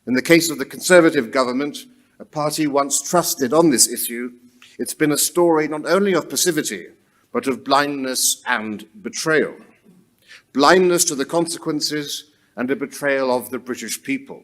In the case of the Conservative government, a party once trusted on this issue, it's been a story not only of passivity, but of blindness and betrayal. Blindness to the consequences and a betrayal of the British people.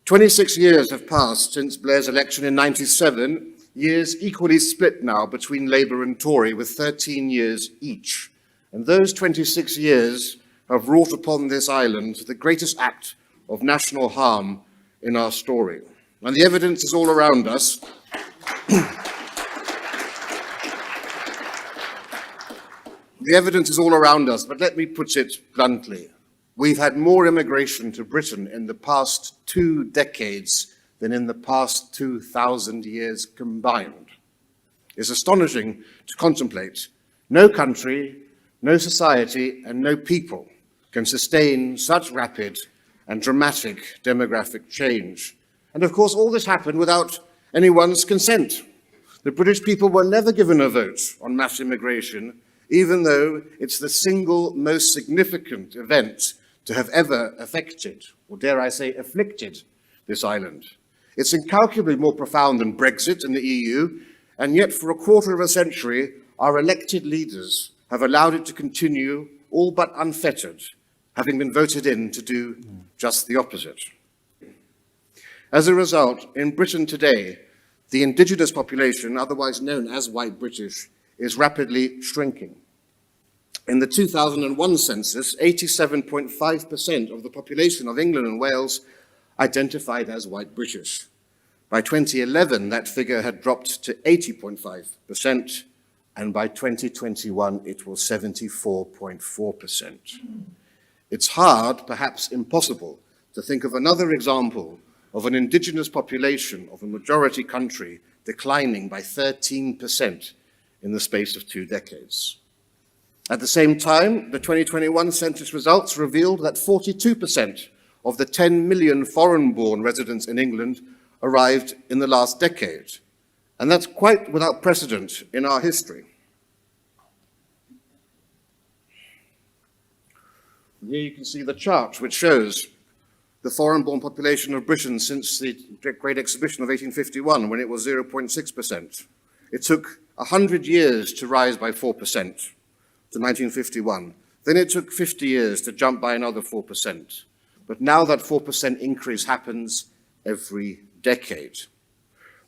26 years have passed since Blair's election in 97, years equally split now between Labour and Tory, with 13 years each. And those 26 years have wrought upon this island the greatest act of national harm in our story. And the evidence is all around us. The evidence is all around us, but let me put it bluntly. We've had more immigration to Britain in the past 2 decades than in the past 2,000 years combined. It's astonishing to contemplate. No country, no society, and no people can sustain such rapid and dramatic demographic change. And of course, all this happened without anyone's consent. The British people were never given a vote on mass immigration, even though it's the single most significant event to have ever affected, or dare I say, afflicted this island. It's incalculably more profound than Brexit and the EU, and yet for a quarter of a century, our elected leaders have allowed it to continue all but unfettered, having been voted in to do just the opposite. As a result, in Britain today, the indigenous population, otherwise known as white British, is rapidly shrinking. In the 2001 census, 87.5% of the population of England and Wales identified as white British. By 2011, that figure had dropped to 80.5%, and by 2021, it was 74.4%. It's hard, perhaps impossible, to think of another example of an indigenous population of a majority country declining by 13% in the space of 2 decades. At the same time, the 2021 census results revealed that 42% of the 10 million foreign-born residents in England arrived in the last decade, and that's quite without precedent in our history. Here you can see the chart which shows the foreign-born population of Britain since the Great Exhibition of 1851, when it was 0.6%. It took 100 years to rise by 4% to 1951. Then it took 50 years to jump by another 4%. But now that 4% increase happens every decade.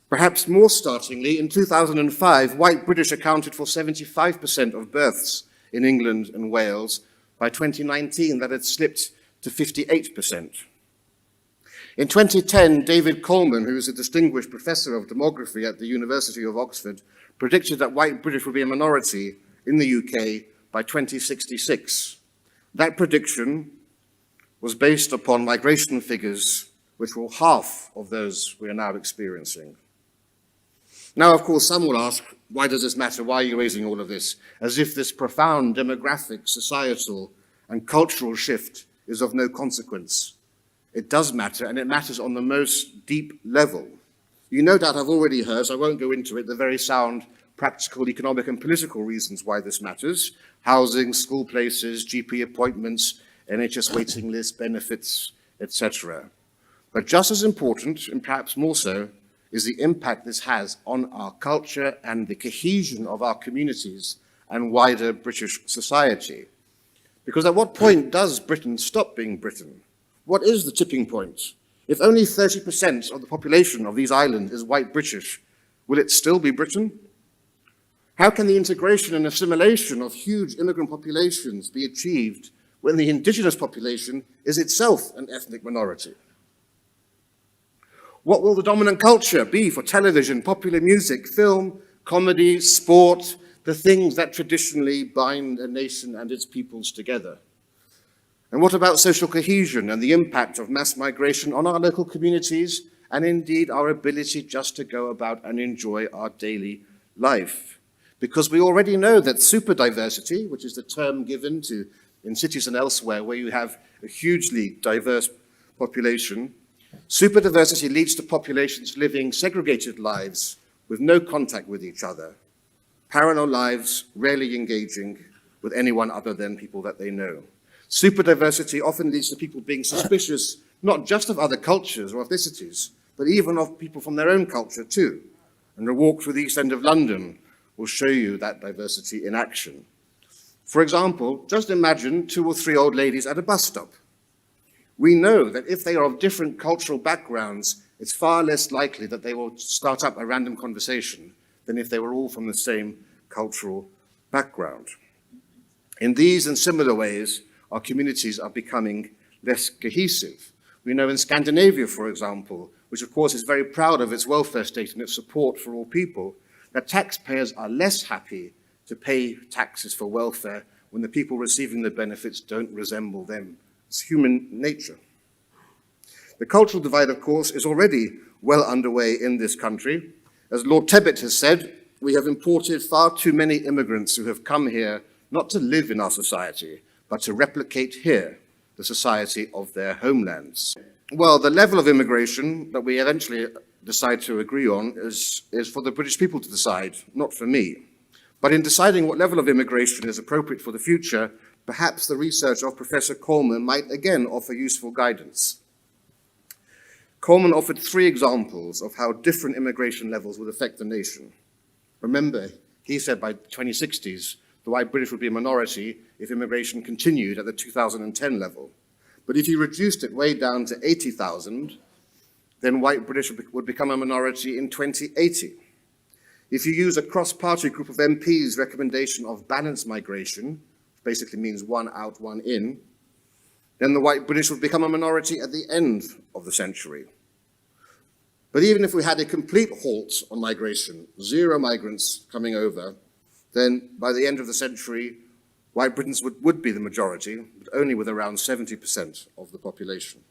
Perhaps more startlingly, in 2005, white British accounted for 75% of births in England and Wales. By 2019, that had slipped to 58%. In 2010, David Coleman, who is a distinguished professor of demography at the University of Oxford, predicted that white British would be a minority in the UK by 2066. That prediction was based upon migration figures which were half of those we are now experiencing. Now, of course, some will ask, why does this matter? Why are you raising all of this? As if this profound demographic, societal, and cultural shift is of no consequence. It does matter, and it matters on the most deep level. You no doubt have already heard, so I won't go into it, the very sound practical, economic, and political reasons why this matters. Housing, school places, GP appointments, NHS waiting lists, benefits, etc. But just as important, and perhaps more so, is the impact this has on our culture and the cohesion of our communities and wider British society. Because at what point does Britain stop being Britain? What is the tipping point? If only 30% of the population of these islands is white British, will it still be Britain? How can the integration and assimilation of huge immigrant populations be achieved when the indigenous population is itself an ethnic minority? What will the dominant culture be for television, popular music, film, comedy, sport, the things that traditionally bind a nation and its peoples together? And what about social cohesion and the impact of mass migration on our local communities and indeed our ability just to go about and enjoy our daily life? Because we already know that superdiversity, which is the term given to in cities and elsewhere where you have a hugely diverse population, superdiversity leads to populations living segregated lives with no contact with each other, parallel lives rarely engaging with anyone other than people that they know. Superdiversity often leads to people being suspicious not just of other cultures or ethnicities, but even of people from their own culture too. And a walk through the East End of London will show you that diversity in action. For example, just imagine 2 or 3 old ladies at a bus stop. We know that if they are of different cultural backgrounds, it's far less likely that they will start up a random conversation than if they were all from the same cultural background. In these and similar ways, our communities are becoming less cohesive. We know in Scandinavia, for example, which of course is very proud of its welfare state and its support for all people, that taxpayers are less happy to pay taxes for welfare when the people receiving the benefits don't resemble them. It's human nature. The cultural divide, of course, is already well underway in this country. As Lord Tebbit has said, we have imported far too many immigrants who have come here not to live in our society, but to replicate here the society of their homelands. Well, the level of immigration that we eventually decide to agree on is for the British people to decide, not for me. But in deciding what level of immigration is appropriate for the future, perhaps the research of Professor Coleman might again offer useful guidance. Coleman offered 3 examples of how different immigration levels would affect the nation. Remember, he said by the 2060s, the white British would be a minority if immigration continued at the 2010 level. But if you reduced it way down to 80,000, then white British would become a minority in 2080. If you use a cross-party group of MPs' recommendation of balanced migration, which basically means 1 out, 1 in, then the white British would become a minority at the end of the century. But even if we had a complete halt on migration, 0 migrants coming over, then by the end of the century, white Britons would be the majority, but only with around 70% of the population.